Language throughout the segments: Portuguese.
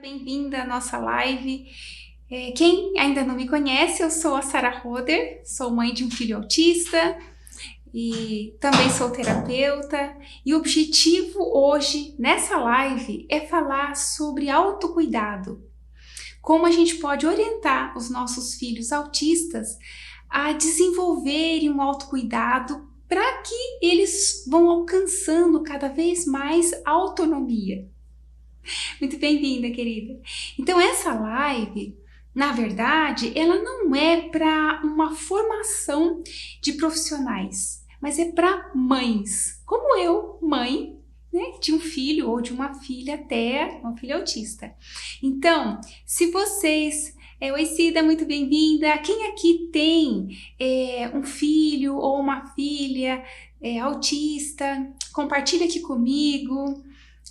Bem-vinda à nossa live. Quem ainda não me conhece, eu sou a Sara Roder, sou mãe de um filho autista e também sou terapeuta. E o objetivo hoje, nessa live, é falar sobre autocuidado. Como a gente pode orientar os nossos filhos autistas a desenvolverem um autocuidado para que eles vão alcançando cada vez mais autonomia. Muito bem-vinda, querida. Então, essa live, na verdade, ela não é para uma formação de profissionais, mas é para mães, como eu, mãe, né, de um filho ou de uma filha, até uma filha autista. Então, se vocês... Oi, Cida, muito bem-vinda. Quem aqui tem um filho ou uma filha autista, compartilha aqui comigo.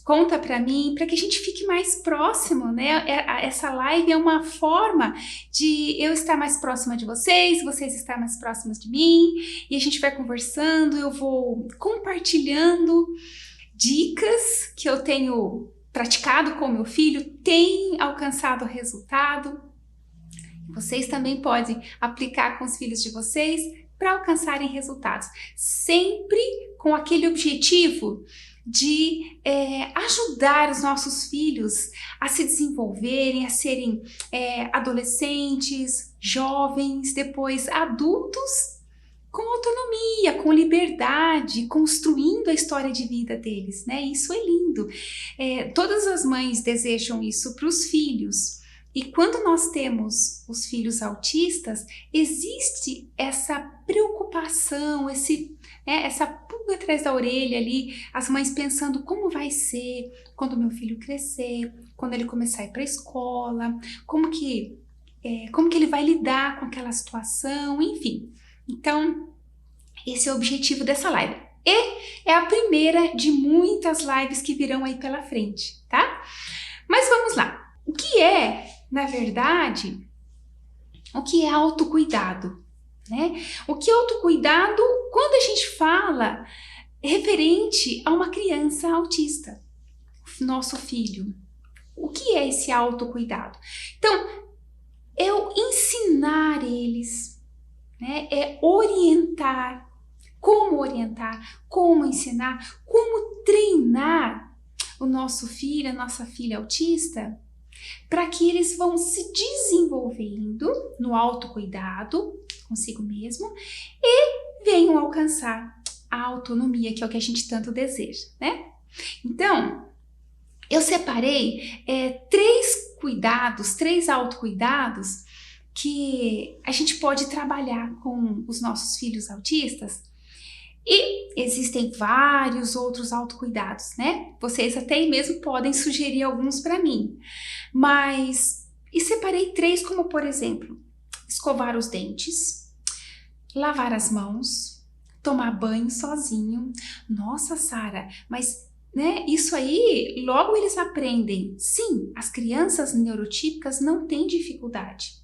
Conta para mim, para que a gente fique mais próximo, né? Essa live é uma forma de eu estar mais próxima de vocês, vocês estar mais próximos de mim, e a gente vai conversando, eu vou compartilhando dicas que eu tenho praticado com meu filho, tem alcançado resultado. Vocês também podem aplicar com os filhos de vocês para alcançarem resultados, sempre com aquele objetivo de ajudar os nossos filhos a se desenvolverem, a serem adolescentes, jovens, depois adultos com autonomia, com liberdade, construindo a história de vida deles, né? Isso é lindo. Todas as mães desejam isso para os filhos. E quando nós temos os filhos autistas, existe essa preocupação, essa pulga atrás da orelha ali, as mães pensando como vai ser quando meu filho crescer, quando ele começar a ir para a escola, como que ele vai lidar com aquela situação, enfim. Então, esse é o objetivo dessa live. E é a primeira de muitas lives que virão aí pela frente, tá? Mas vamos lá. O que é, na verdade, o que é autocuidado? Né? O que é autocuidado quando a gente fala referente a uma criança autista, nosso filho? O que é esse autocuidado? Então, eu ensinar eles, né? É orientar, como ensinar, como treinar o nosso filho, a nossa filha autista, para que eles vão se desenvolvendo no autocuidado consigo mesmo e venham alcançar a autonomia, que é o que a gente tanto deseja, né? Então, eu separei três autocuidados que a gente pode trabalhar com os nossos filhos autistas. E existem vários outros autocuidados, né? Vocês até mesmo podem sugerir alguns para mim. E separei três, como por exemplo, escovar os dentes, lavar as mãos, tomar banho sozinho. Nossa, Sara, mas né, isso aí logo eles aprendem. Sim, as crianças neurotípicas não têm dificuldade.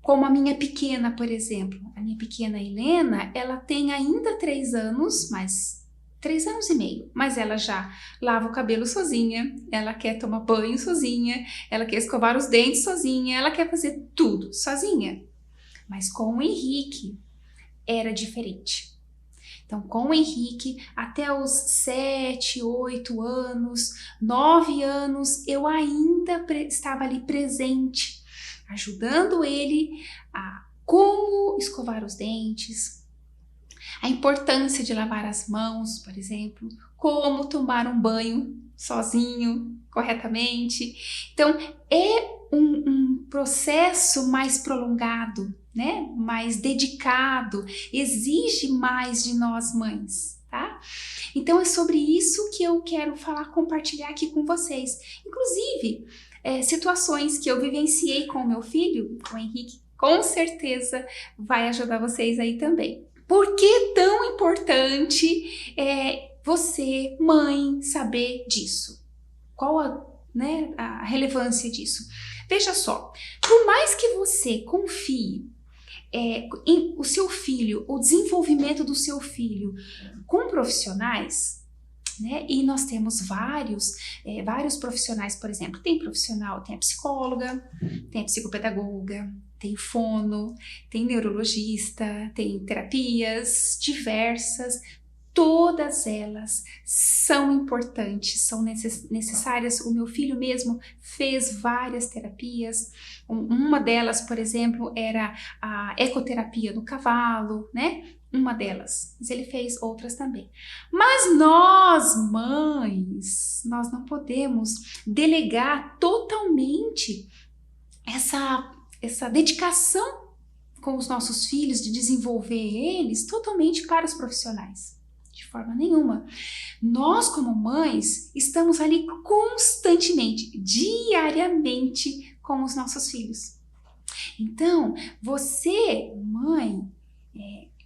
Como a minha pequena, por exemplo, a minha pequena Helena, ela tem ainda 3 anos, mas 3 anos e meio, mas ela já lava o cabelo sozinha, ela quer tomar banho sozinha, ela quer escovar os dentes sozinha, ela quer fazer tudo sozinha. Mas com o Henrique era diferente. Então, com o Henrique, até os 7, 8 anos, 9 anos, eu ainda estava ali presente, ajudando ele a como escovar os dentes, a importância de lavar as mãos, por exemplo, como tomar um banho sozinho, corretamente. Então, é um processo mais prolongado, né? Mais dedicado, exige mais de nós mães, tá? Então, é sobre isso que eu quero falar, compartilhar aqui com vocês. Inclusive, situações que eu vivenciei com o meu filho, com o Henrique, com certeza vai ajudar vocês aí também. Por que tão importante você, mãe, saber disso? Qual a relevância disso? Veja só, por mais que você confie o desenvolvimento do seu filho com profissionais, né? E nós temos vários profissionais, por exemplo, tem a psicóloga, tem a psicopedagoga, tem fono, tem neurologista, tem terapias diversas. Todas elas são importantes, são necessárias. O meu filho mesmo fez várias terapias. Uma delas, por exemplo, era a ecoterapia no cavalo, né? Uma delas, mas ele fez outras também. Mas nós, mães, nós não podemos delegar totalmente essa dedicação com os nossos filhos, de desenvolver eles totalmente para os profissionais. De forma nenhuma. Nós, como mães, estamos ali constantemente, diariamente com os nossos filhos. Então, você, mãe,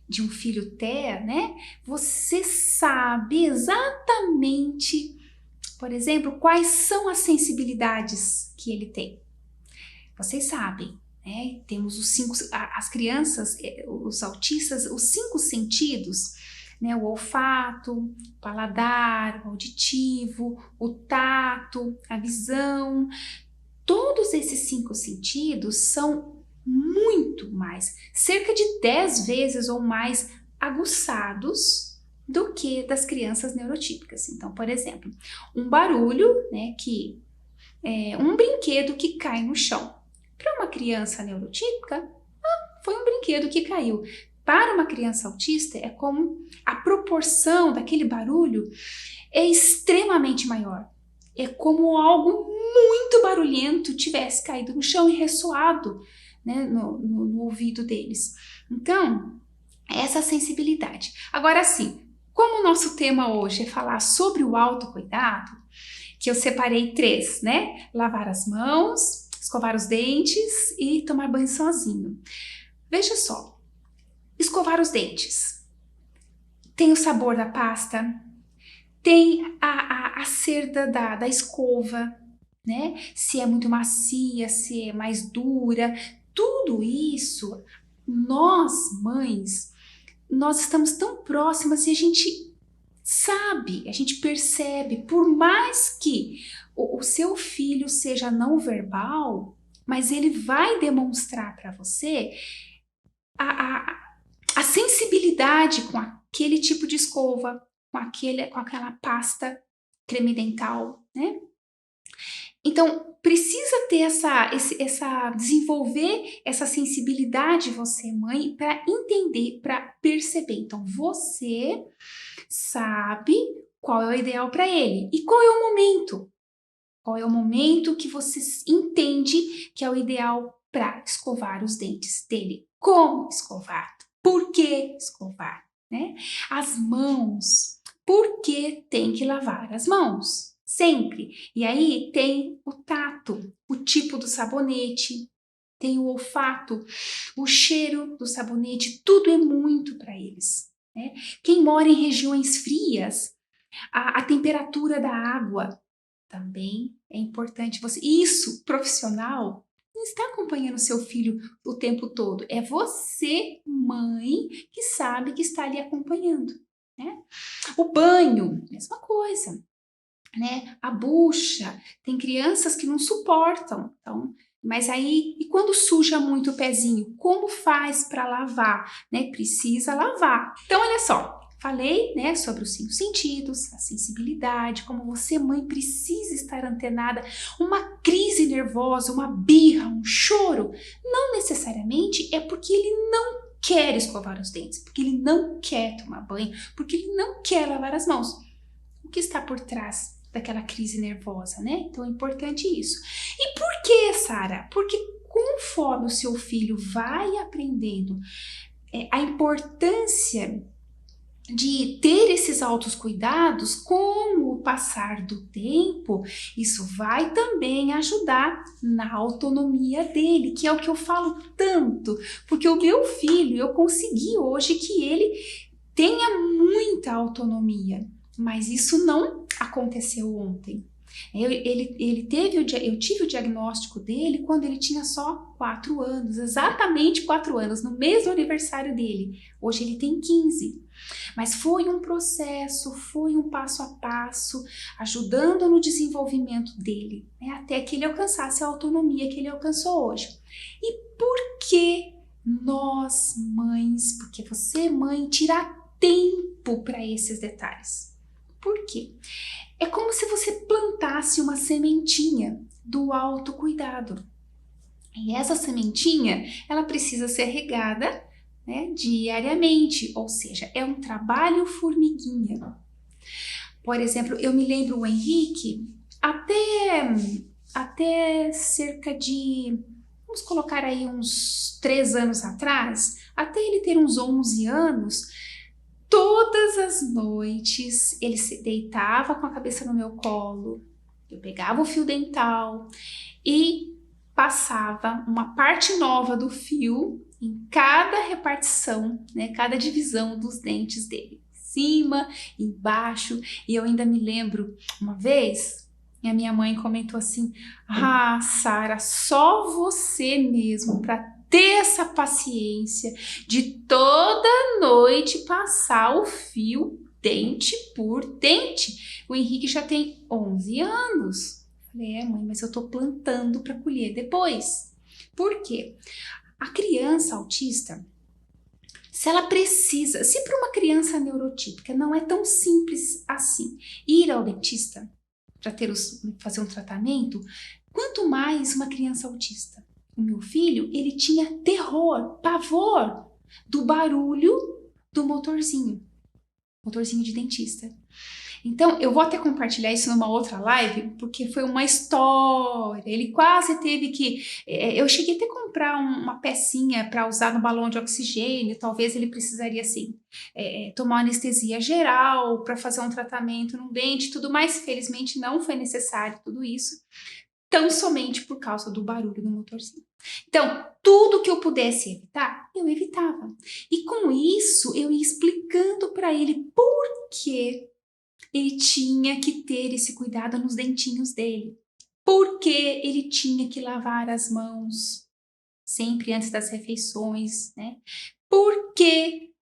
de um filho TEA, né? Você sabe exatamente, por exemplo, quais são as sensibilidades que ele tem. Vocês sabem, né? Temos as crianças, os autistas, os 5 sentidos, né? O olfato, o paladar, o auditivo, o tato, a visão. Todos esses 5 sentidos são muito mais, cerca de 10 vezes ou mais aguçados do que das crianças neurotípicas. Então, por exemplo, um barulho, né, um brinquedo que cai no chão. Para uma criança neurotípica, foi um brinquedo que caiu. Para uma criança autista, é como a proporção daquele barulho é extremamente maior. É como algo muito barulhento tivesse caído no chão e ressoado, né, no ouvido deles. Então, essa sensibilidade. Agora sim, como o nosso tema hoje é falar sobre o autocuidado, que eu separei 3, né? Lavar as mãos, escovar os dentes e tomar banho sozinho. Veja só, escovar os dentes. Tem o sabor da pasta, tem a cerda da escova, né? Se é muito macia, se é mais dura, tudo isso, nós, mães, nós estamos tão próximas e a gente sabe, a gente percebe, por mais que o seu filho seja não verbal, mas ele vai demonstrar para você a sensibilidade com aquele tipo de escova, com aquela pasta creme dental, né? Então, precisa ter desenvolver essa sensibilidade, você, mãe, para entender, para perceber. Então, você sabe qual é o ideal para ele e qual é o momento. Qual é o momento que você entende que é o ideal para escovar os dentes dele? Como escovar? Por que escovar? Né? As mãos. Por que tem que lavar as mãos? Sempre. E aí tem o tato, o tipo do sabonete, tem o olfato, o cheiro do sabonete, tudo é muito para eles. Né? Quem mora em regiões frias, a temperatura da água também é importante. Isso, profissional, não está acompanhando seu filho o tempo todo. É você, mãe, que sabe que está ali acompanhando. Né? O banho, mesma coisa. Né? A bucha, tem crianças que não suportam, então, mas aí, e quando suja muito o pezinho, como faz para lavar? Né? Precisa lavar. Então, olha só, falei, né, sobre os 5 sentidos, a sensibilidade, como você, mãe, precisa estar antenada. Uma crise nervosa, uma birra, um choro, não necessariamente é porque ele não quer escovar os dentes, porque ele não quer tomar banho, porque ele não quer lavar as mãos. O que está por trás daquela crise nervosa, né? Então é importante isso. E por que, Sara? Porque conforme o seu filho vai aprendendo a importância de ter esses autocuidados, com o passar do tempo, isso vai também ajudar na autonomia dele, que é o que eu falo tanto, porque o meu filho, eu consegui hoje que ele tenha muita autonomia, mas isso não aconteceu ontem. Eu tive o diagnóstico dele quando ele tinha só 4 anos, exatamente 4 anos, no mesmo aniversário dele. Hoje ele tem 15. Mas foi um processo, foi um passo a passo, ajudando no desenvolvimento dele, né, até que ele alcançasse a autonomia que ele alcançou hoje. E por que nós, mães, porque você, mãe, tira tempo para esses detalhes? Por quê? É como se você plantasse uma sementinha do autocuidado. E essa sementinha, ela precisa ser regada, né, diariamente, ou seja, é um trabalho formiguinha. Por exemplo, eu me lembro o Henrique, até cerca de, vamos colocar aí uns 3 anos atrás, até ele ter uns 11 anos, todas as noites ele se deitava com a cabeça no meu colo, eu pegava o fio dental e passava uma parte nova do fio em cada repartição, né, cada divisão dos dentes dele, cima, embaixo. E eu ainda me lembro uma vez, a minha mãe comentou assim: ah, Sara, só você mesmo para ter essa paciência de toda noite passar o fio dente por dente. O Henrique já tem 11 anos. Falei, mãe, mas eu tô plantando para colher depois. Por quê? A criança autista, se para uma criança neurotípica não é tão simples assim ir ao dentista para fazer um tratamento, quanto mais uma criança autista. O meu filho, ele tinha terror, pavor do barulho do motorzinho de dentista. Então, eu vou até compartilhar isso numa outra live, porque foi uma história. Ele quase teve que... eu cheguei até a comprar uma pecinha para usar no balão de oxigênio. Talvez ele precisaria, assim, tomar anestesia geral para fazer um tratamento no dente e tudo mais. Felizmente, não foi necessário tudo isso, tão somente por causa do barulho do motorzinho. Então, tudo que eu pudesse evitar, eu evitava. E com isso, eu ia explicando para ele por que ele tinha que ter esse cuidado nos dentinhos dele. Por que ele tinha que lavar as mãos sempre antes das refeições, né? Por que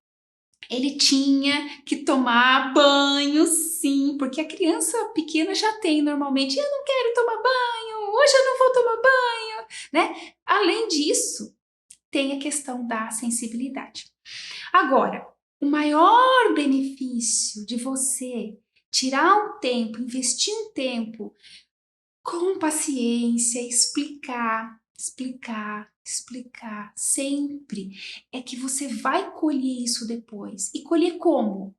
ele tinha que tomar banho, sim, porque a criança pequena já tem normalmente, eu não quero tomar banho, hoje eu não vou tomar banho, né? Além disso, tem a questão da sensibilidade. Agora, o maior benefício de você tirar um tempo, investir um tempo com paciência, explicar sempre, é que você vai colher isso depois. E colher como?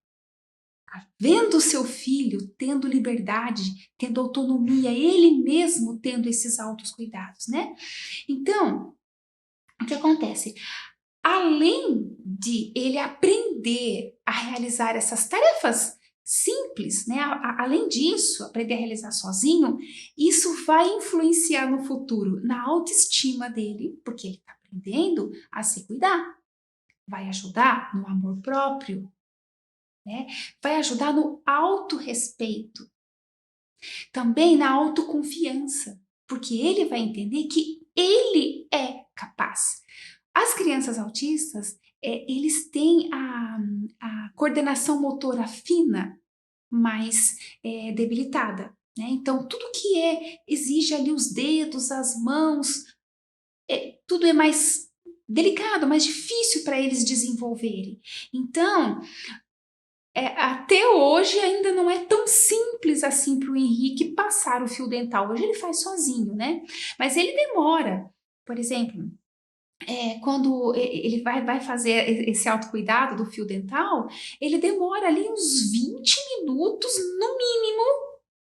Vendo o seu filho tendo liberdade, tendo autonomia, ele mesmo tendo esses altos cuidados, né? Então, o que acontece? Além de ele aprender a realizar essas tarefas simples, né? Além disso, aprender a realizar sozinho, isso vai influenciar no futuro na autoestima dele, porque ele está aprendendo a se cuidar. Vai ajudar no amor próprio, né? Vai ajudar no autorrespeito. Também na autoconfiança, porque ele vai entender que ele é capaz. As crianças autistas, eles têm a coordenação motora fina mais debilitada, né? Então, tudo que exige ali os dedos, as mãos, tudo é mais delicado, mais difícil para eles desenvolverem. Então, até hoje ainda não é tão simples assim para o Henrique passar o fio dental. Hoje ele faz sozinho, né? Mas ele demora. Por exemplo, quando ele vai fazer esse autocuidado do fio dental, ele demora ali uns 20 minutos, no mínimo,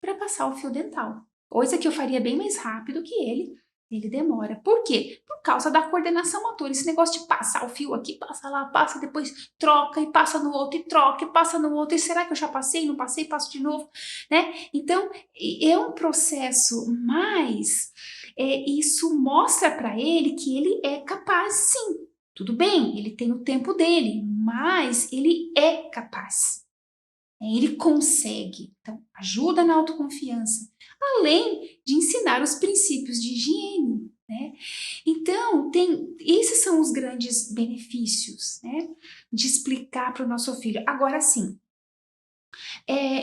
para passar o fio dental. Coisa que eu faria bem mais rápido que ele demora. Por quê? Por causa da coordenação motora. Esse negócio de passar o fio aqui, passa lá, passa, depois troca e passa no outro e troca e passa no outro. E será que eu já passei? Não passei? Passo de novo, né? Então, é um processo, mas isso mostra para ele que ele é capaz, sim. Tudo bem, ele tem o tempo dele, mas ele é capaz. Ele consegue. Então, ajuda na autoconfiança, além de ensinar os princípios de higiene, né? Então, esses são os grandes benefícios, né, de explicar para o nosso filho. Agora sim,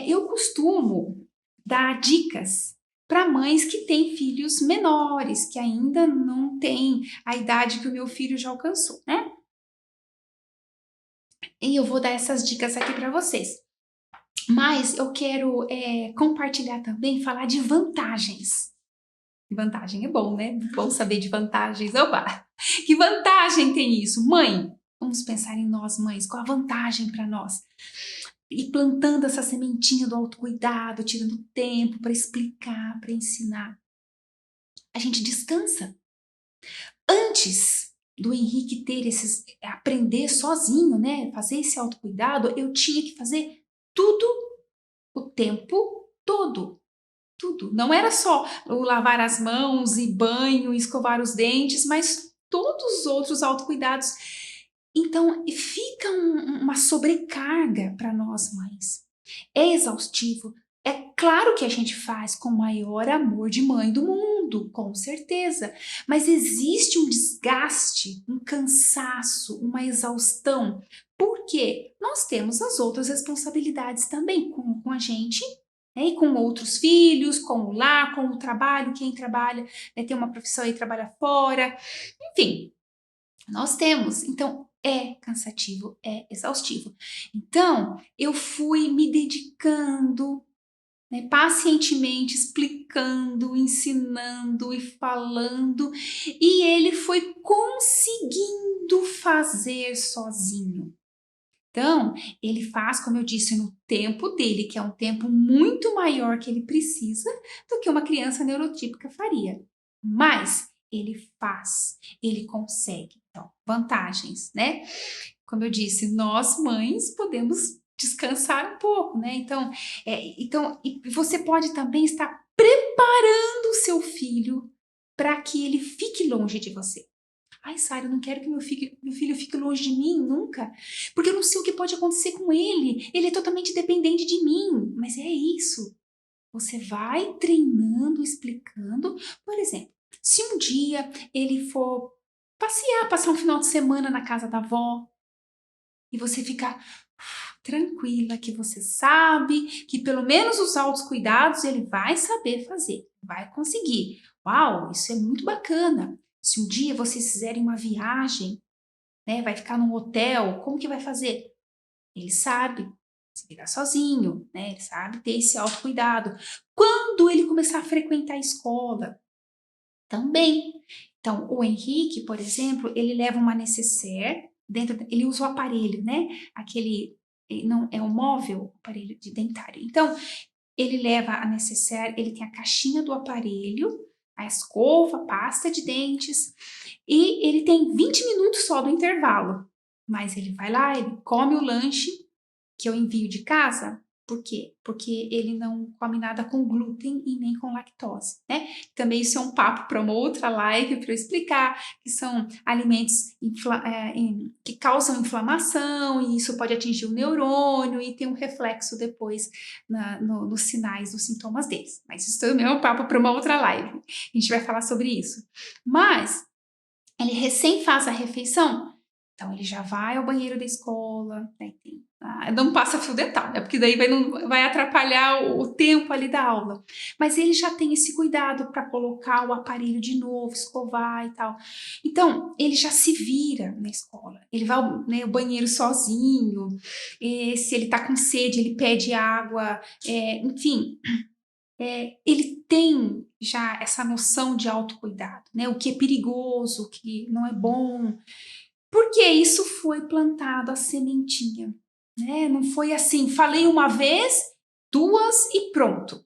eu costumo dar dicas para mães que têm filhos menores, que ainda não têm a idade que o meu filho já alcançou, né? E eu vou dar essas dicas aqui para vocês. Mas eu quero compartilhar também, falar de vantagens. Vantagem é bom, né? Bom saber de vantagens. Opa! Que vantagem tem isso? Mãe, vamos pensar em nós, mães. Qual a vantagem para nós? E plantando essa sementinha do autocuidado, tirando tempo para explicar, para ensinar. A gente descansa. Antes do Henrique aprender sozinho, né? Fazer esse autocuidado, eu tinha que fazer tudo o tempo todo. Tudo. Não era só o lavar as mãos e banho, escovar os dentes, mas todos os outros autocuidados. Então, fica uma sobrecarga para nós mães. É exaustivo. É claro que a gente faz com o maior amor de mãe do mundo, com certeza. Mas existe um desgaste, um cansaço, uma exaustão. Por quê? Nós temos as outras responsabilidades também com a gente, né, e com outros filhos, com o lar, com o trabalho, quem trabalha, né, tem uma profissão e trabalha fora, enfim, nós temos. Então, é cansativo, é exaustivo. Então, eu fui me dedicando, né, pacientemente, explicando, ensinando e falando, e ele foi conseguindo fazer sozinho. Então, ele faz, como eu disse, no tempo dele, que é um tempo muito maior que ele precisa do que uma criança neurotípica faria. Mas ele faz, ele consegue. Então, vantagens, né? Como eu disse, nós mães podemos descansar um pouco, né? Então, e você pode também estar preparando o seu filho para que ele fique longe de você. Ai, Sara, eu não quero que meu filho fique longe de mim nunca, porque eu não sei o que pode acontecer com ele. Ele é totalmente dependente de mim. Mas é isso. Você vai treinando, explicando. Por exemplo, se um dia ele for passear, passar um final de semana na casa da avó, e você ficar tranquila que você sabe que pelo menos os autocuidados ele vai saber fazer, vai conseguir. Uau, isso é muito bacana. Se um dia vocês fizerem uma viagem, né, vai ficar num hotel, como que vai fazer? Ele sabe se virar sozinho, né? Ele sabe ter esse autocuidado. Quando ele começar a frequentar a escola, também. Então, o Henrique, por exemplo, ele leva uma necessaire, ele usa o aparelho, né? Não é um móvel, o aparelho de dentário. Então, ele leva a necessaire, ele tem a caixinha do aparelho, a escova, a pasta de dentes, e ele tem 20 minutos só do intervalo. Mas ele vai lá, ele come o lanche que eu envio de casa. Por quê? Porque ele não come nada com glúten e nem com lactose, né? Também isso é um papo para uma outra live para eu explicar que são alimentos que causam inflamação e isso pode atingir o neurônio e tem um reflexo depois nos sinais, nos sintomas deles. Mas isso também é um papo para uma outra live. A gente vai falar sobre isso. Mas ele recém faz a refeição, então ele já vai ao banheiro da escola, né, não passa fio dental, né, porque daí vai atrapalhar o tempo ali da aula. Mas ele já tem esse cuidado para colocar o aparelho de novo, escovar e tal. Então, ele já se vira na escola. Ele vai ao, né, ao banheiro sozinho, se ele tá com sede, ele pede água, enfim... ele tem já essa noção de autocuidado, né? O que é perigoso, o que não é bom, porque isso foi plantado a sementinha, né? Não foi assim, falei uma vez, duas e pronto.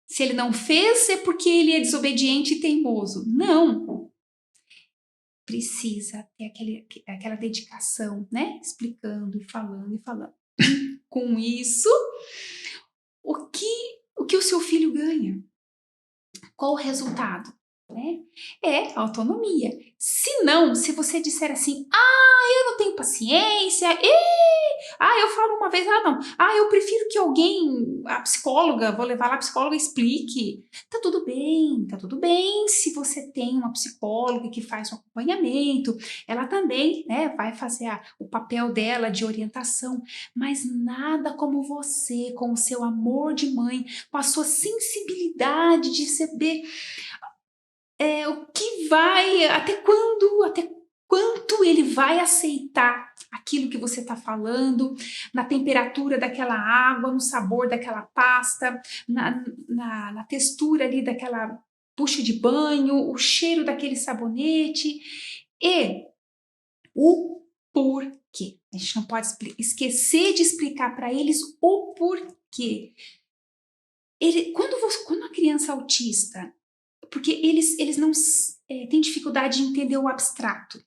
Se ele não fez, é porque ele é desobediente e teimoso. Não. Precisa ter aquela dedicação, né? Explicando e falando e falando. Com isso, o que o seu filho ganha? Qual o resultado? né? É autonomia. Se não, se você disser assim, eu não tenho paciência, eu falo uma vez, não, eu prefiro que alguém, a psicóloga, vou levar lá a psicóloga, explique. Tá tudo bem se você tem uma psicóloga que faz um acompanhamento, ela também, né, vai fazer o papel dela de orientação, mas nada como você, com o seu amor de mãe, com a sua sensibilidade de saber o que vai, até quanto ele vai aceitar aquilo que você está falando, na temperatura daquela água, no sabor daquela pasta, na textura ali daquela bucha de banho, o cheiro daquele sabonete e o porquê. A gente não pode esquecer de explicar para eles o porquê. Quando a criança autista, porque eles não têm dificuldade de entender o abstrato,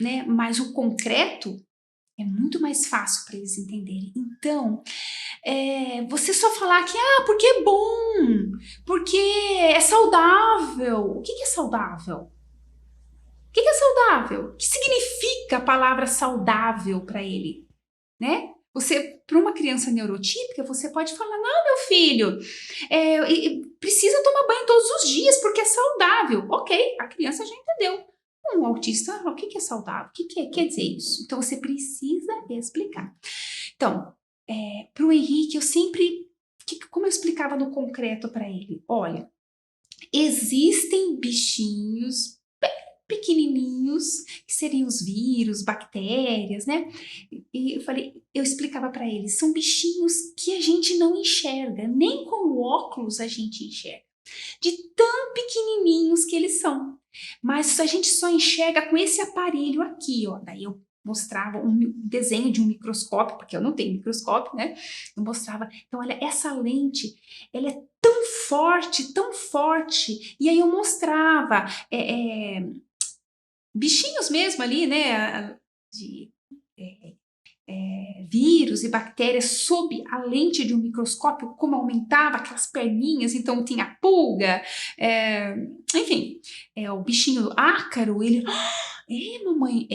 né? Mas o concreto é muito mais fácil para eles entenderem. Então, você só falar que, porque é bom, porque é saudável. O que é saudável? O que é saudável? O que significa a palavra saudável para ele, né? Para uma criança neurotípica, você pode falar, não, meu filho, precisa tomar banho todos os dias porque é saudável. Ok, a criança já entendeu. Um autista, o que é saudável? O que quer dizer isso? Então, você precisa explicar. Então, para o Henrique, eu sempre, como eu explicava no concreto para ele? Olha, existem bichinhos pequenininhos, que seriam os vírus, bactérias, né? E eu explicava para eles, são bichinhos que a gente não enxerga, nem com o óculos a gente enxerga, de tão pequenininhos que eles são. Mas a gente só enxerga com esse aparelho aqui, ó. Daí eu mostrava um desenho de um microscópio, porque eu não tenho microscópio, né? Eu mostrava, então olha, essa lente, ela é tão forte, e aí eu mostrava bichinhos mesmo ali, né, de vírus e bactérias sob a lente de um microscópio, como aumentava aquelas perninhas, então tinha pulga, enfim, o bichinho ácaro, ele, mamãe,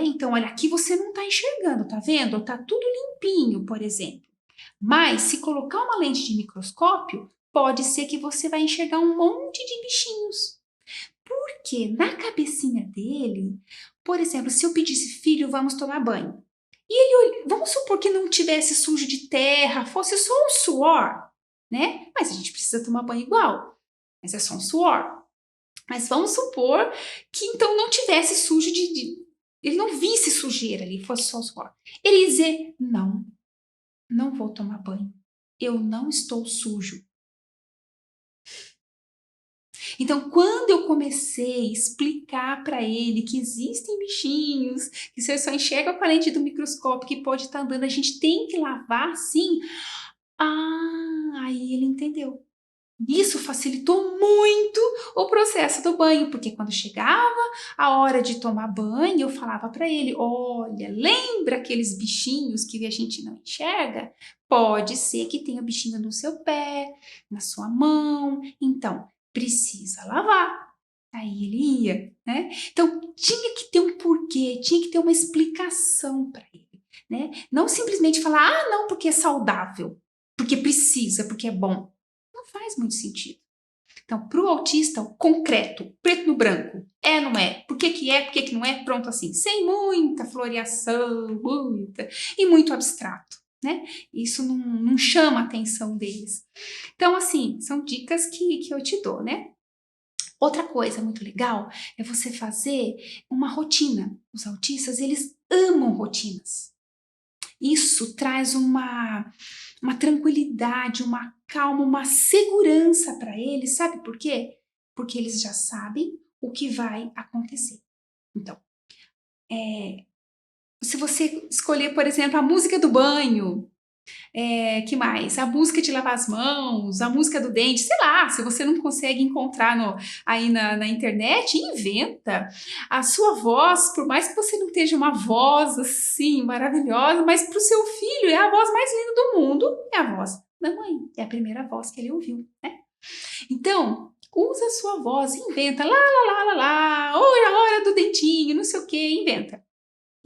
então olha, aqui você não tá enxergando, tá vendo? Tá tudo limpinho, por exemplo. Mas se colocar uma lente de microscópio, pode ser que você vai enxergar um monte de bichinhos. Porque na cabecinha dele, por exemplo, se eu pedisse, filho, vamos tomar banho. E ele, vamos supor que não tivesse sujo de terra, fosse só um suor, né? Mas a gente precisa tomar banho igual, mas é só um suor. Mas vamos supor que então não tivesse sujo ele não visse sujeira ali, fosse só suor. Ele ia dizer, não vou tomar banho, eu não estou sujo. Então, quando eu comecei a explicar para ele que existem bichinhos, que você só enxerga com a lente do microscópio, que pode estar andando, a gente tem que lavar sim, aí ele entendeu. Isso facilitou muito o processo do banho, porque quando chegava a hora de tomar banho, eu falava para ele, olha, lembra aqueles bichinhos que a gente não enxerga? Pode ser que tenha bichinho no seu pé, na sua mão, então precisa lavar. Aí ele ia, né? Então tinha que ter um porquê, tinha que ter uma explicação para ele, né? Não simplesmente falar, não, porque é saudável, porque precisa, porque é bom. Não faz muito sentido. Então, para o autista, o concreto, preto no branco, não é, por que é, por que não é, pronto assim, sem muita floreação, e muito abstrato, né? Isso não chama a atenção deles. Então, assim, são dicas que eu te dou, né? Outra coisa muito legal é você fazer uma rotina. Os autistas, eles amam rotinas. Isso traz uma tranquilidade, uma calma, uma segurança para eles, sabe por quê? Porque eles já sabem o que vai acontecer. Então, se você escolher, por exemplo, a música do banho, que mais? A música de lavar as mãos, a música do dente, sei lá, se você não consegue encontrar aí na internet, inventa a sua voz, por mais que você não esteja uma voz assim maravilhosa, mas para o seu filho é a voz mais linda do mundo, é a voz da mãe, é a primeira voz que ele ouviu, né? Então, Usa a sua voz, inventa, lá, lá, lá, lá, lá, oi, a hora do dentinho, não sei o que, inventa.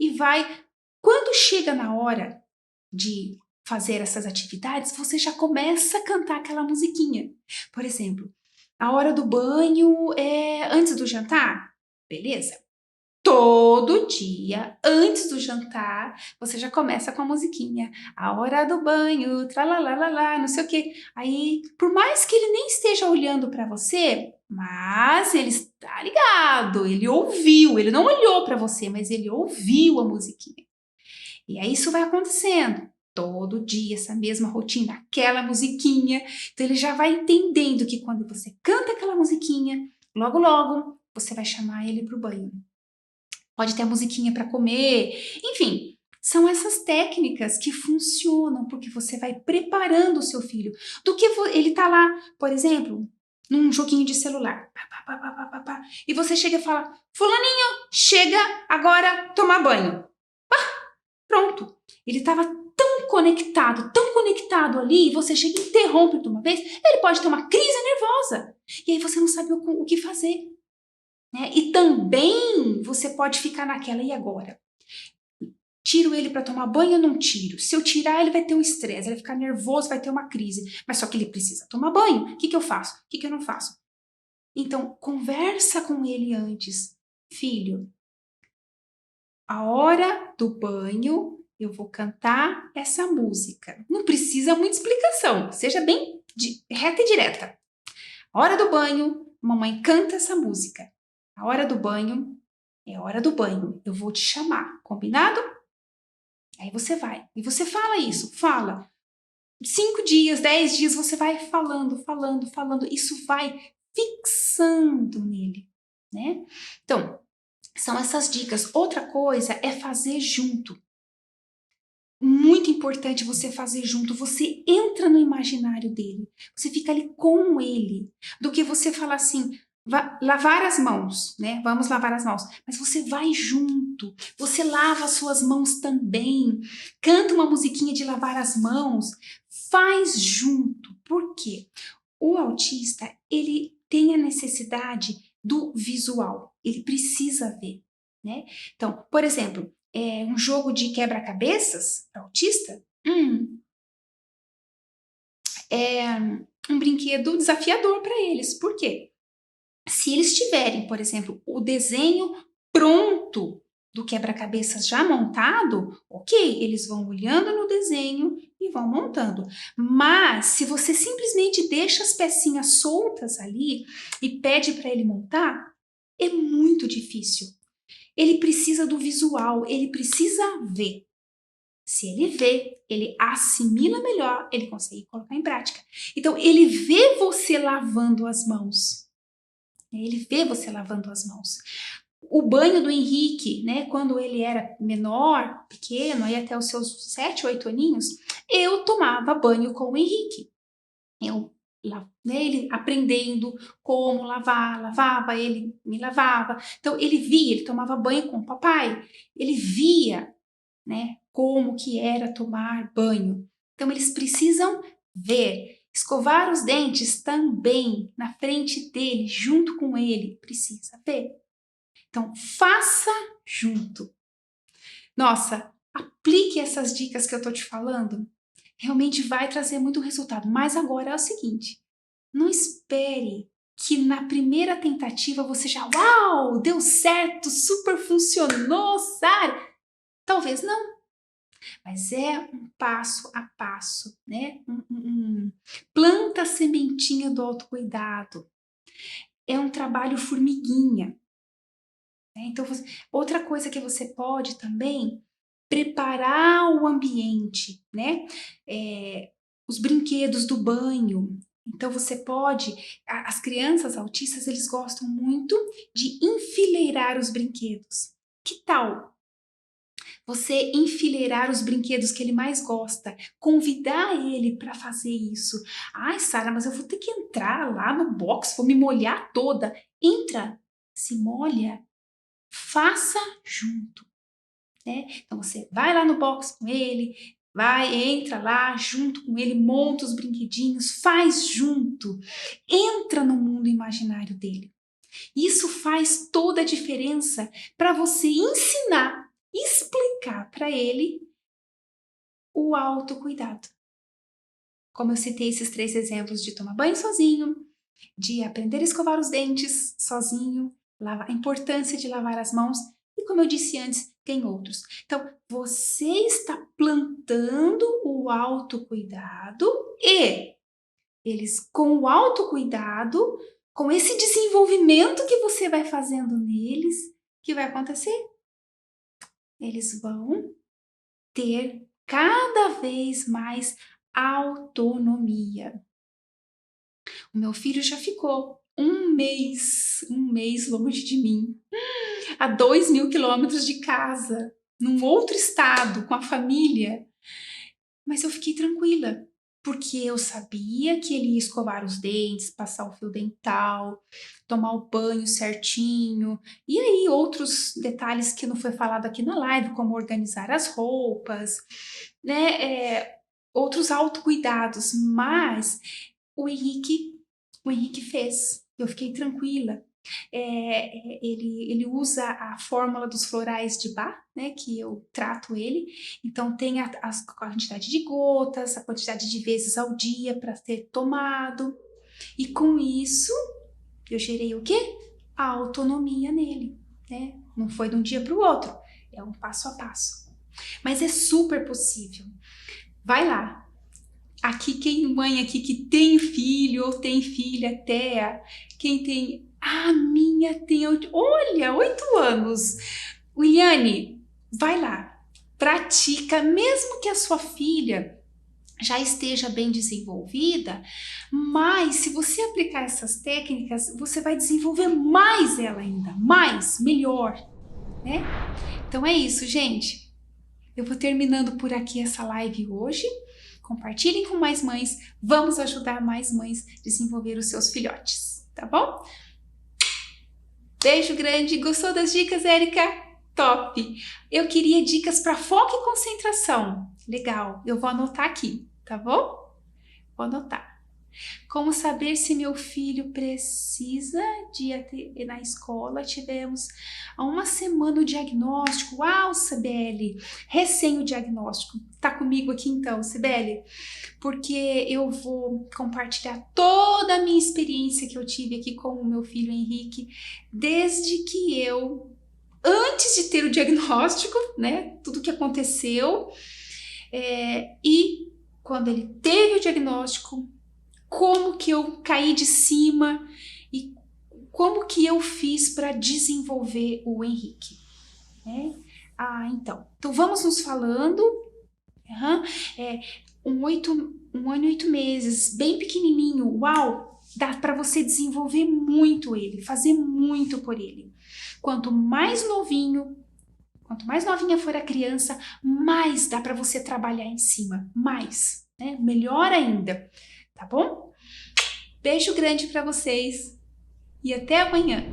E vai, quando chega na hora de fazer essas atividades, você já começa a cantar aquela musiquinha. Por exemplo, a hora do banho é antes do jantar, beleza? Todo dia, antes do jantar, você já começa com a musiquinha. A hora do banho, tralalalala, não sei o quê. Aí, por mais que ele nem esteja olhando para você, mas ele está ligado, ele ouviu, ele não olhou para você, mas ele ouviu a musiquinha. E aí isso vai acontecendo. Todo dia, essa mesma rotina, aquela musiquinha. Então ele já vai entendendo que quando você canta aquela musiquinha, logo, logo, você vai chamar ele para o banho. Pode ter a musiquinha para comer, enfim, são essas técnicas que funcionam porque você vai preparando o seu filho. Do que ele tá lá, por exemplo, num joguinho de celular, e você chega e fala: Fulaninho, chega agora tomar banho. Pronto, ele estava tão conectado ali, e você chega e interrompe de uma vez, ele pode ter uma crise nervosa. E aí você não sabe o que fazer. Né? E também você pode ficar naquela, e agora? Tiro ele para tomar banho ou não tiro? Se eu tirar, ele vai ter um estresse, ele vai ficar nervoso, vai ter uma crise. Mas só que ele precisa tomar banho. O que eu faço? O que eu não faço? Então, conversa com ele antes. Filho, a hora do banho, eu vou cantar essa música. Não precisa muita explicação, seja bem reta e direta. A hora do banho, mamãe canta essa música. A hora do banho é a hora do banho. Eu vou te chamar, combinado? Aí você vai. E você fala isso, fala. 5 dias, 10 dias, você vai falando. Isso vai fixando nele, né? Então, são essas dicas. Outra coisa é fazer junto. Muito importante você fazer junto. Você entra no imaginário dele. Você fica ali com ele. Do que você falar assim, lavar as mãos, né? Vamos lavar as mãos. Mas você vai junto. Você lava as suas mãos também. Canta uma musiquinha de lavar as mãos. Faz junto. Por quê? O autista, ele tem a necessidade do visual. Ele precisa ver, né? Então, por exemplo, um jogo de quebra-cabeças para autista é um brinquedo desafiador para eles. Por quê? Se eles tiverem, por exemplo, o desenho pronto do quebra-cabeças já montado, ok, eles vão olhando no desenho e vão montando. Mas se você simplesmente deixa as pecinhas soltas ali e pede para ele montar, é muito difícil. Ele precisa do visual, ele precisa ver. Se ele vê, ele assimila melhor, ele consegue colocar em prática. Então, ele vê você lavando as mãos. Ele vê você lavando as mãos. O banho do Henrique, né, quando ele era menor, pequeno, aí até os seus 7, 8 aninhos, eu tomava banho com o Henrique. Ele aprendendo como lavar, lavava, ele me lavava. Então, ele via, ele tomava banho com o papai, ele via, né, como que era tomar banho. Então, eles precisam ver. Escovar os dentes também na frente dele, junto com ele, precisa ver. Então, faça junto. Nossa, aplique essas dicas que eu tô te falando. Realmente vai trazer muito resultado. Mas agora é o seguinte, não espere que na primeira tentativa você já, uau, deu certo, super funcionou, Sara. Talvez não. Mas é um passo a passo, né? Planta a sementinha do autocuidado. É um trabalho formiguinha. Né? Então, outra coisa que você pode também, preparar o ambiente, né? Os brinquedos do banho. Então, você pode... As crianças autistas, eles gostam muito de enfileirar os brinquedos. Que tal você enfileirar os brinquedos que ele mais gosta, convidar ele para fazer isso? Ai, Sara, mas eu vou ter que entrar lá no box, vou me molhar toda. Entra, se molha, faça junto, né? Então você vai lá no box com ele, Vai, entra lá junto com ele, monta os brinquedinhos, faz junto. Entra no mundo imaginário dele. Isso faz toda a diferença para você ensinar, explicar para ele o autocuidado. Como eu citei esses 3 exemplos de tomar banho sozinho, de aprender a escovar os dentes sozinho, a importância de lavar as mãos e, como eu disse antes, tem outros. Então, você está plantando o autocuidado e eles, com o autocuidado, com esse desenvolvimento que você vai fazendo neles, o que vai acontecer? Eles vão ter cada vez mais autonomia. O meu filho já ficou um mês longe de mim, a 2.000 quilômetros de casa, num outro estado, com a família. Mas eu fiquei tranquila, porque eu sabia que ele ia escovar os dentes, passar o fio dental, tomar o banho certinho, e aí outros detalhes que não foi falado aqui na live, como organizar as roupas, né? Outros autocuidados, mas o Henrique fez. Eu fiquei tranquila. Ele usa a fórmula dos florais de Bach, né, que eu trato ele. Então tem a quantidade de gotas, a quantidade de vezes ao dia para ter tomado. E com isso eu gerei o quê? A autonomia nele, né? Não foi de um dia para o outro, é um passo a passo. Mas é super possível. Vai lá. Aqui, mãe aqui que tem filho ou tem filha até, quem tem... A minha tem 8 anos. Williane, vai lá, pratica, mesmo que a sua filha já esteja bem desenvolvida, mas se você aplicar essas técnicas, você vai desenvolver mais ela ainda, mais, melhor, né? Então é isso, gente. Eu vou terminando por aqui essa live hoje. Compartilhem com mais mães, vamos ajudar mais mães a desenvolver os seus filhotes, tá bom? Beijo grande, gostou das dicas, Érica? Top! Eu queria dicas para foco e concentração. Legal, eu vou anotar aqui, tá bom? Vou anotar. Como saber se meu filho precisa de ir na escola? Tivemos há uma semana o diagnóstico. Uau, Sibeli! Recém o diagnóstico. Tá comigo aqui então, Sibeli? Porque eu vou compartilhar toda a minha experiência que eu tive aqui com o meu filho Henrique, desde que antes de ter o diagnóstico, né? Tudo que aconteceu. E quando ele teve o diagnóstico, como que eu caí de cima e como que eu fiz para desenvolver o Henrique, né? Então vamos nos falando. Um ano e 8 meses, bem pequenininho, uau, dá para você desenvolver muito ele, fazer muito por ele. Quanto mais novinha for a criança, mais dá para você trabalhar em cima, mais, né? Melhor ainda. Tá bom? Beijo grande para vocês e até amanhã!